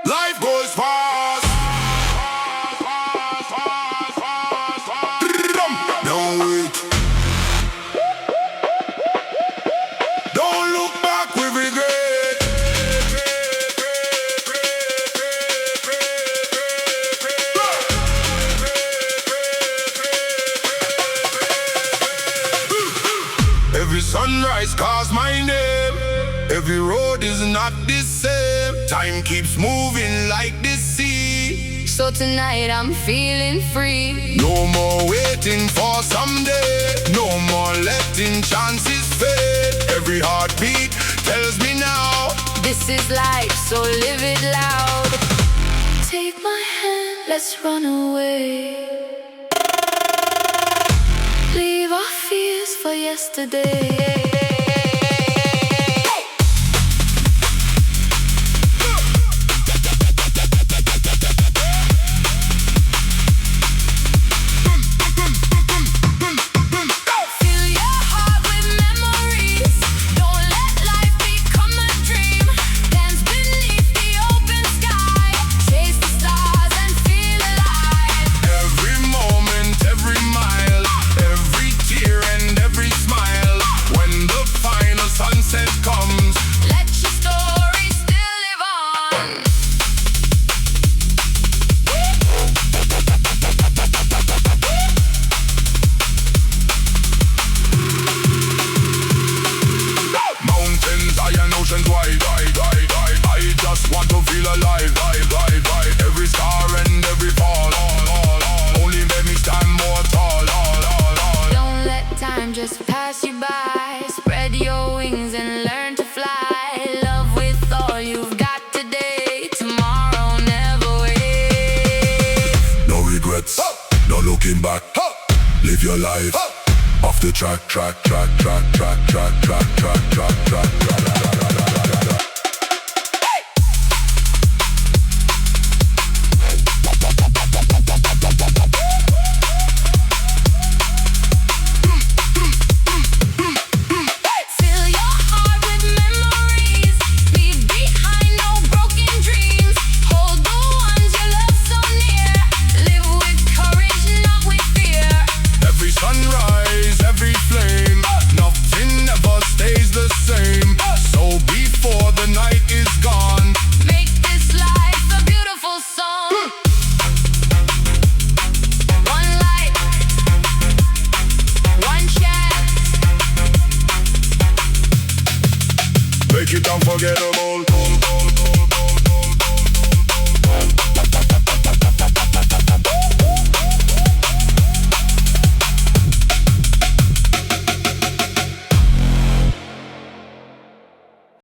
Life goes fast. Don't wait. Don't look back with regret. Every sunrise calls my name. Every road is not the same. Time keeps moving like the sea. So tonight I'm feeling free. No more waiting for someday. No more letting chances fade. Every heartbeat tells me now, This is life, so live it loud. Take my hand, let's run away. Leave our fears for yesterday. I just want to feel alive. Every scar and every fall, only made me stand more tall. Don't let time just pass you by. Spread your wings and learn to fly. Love with all you've got today. Tomorrow never waits. No regrets, no looking back. Live your life off the track.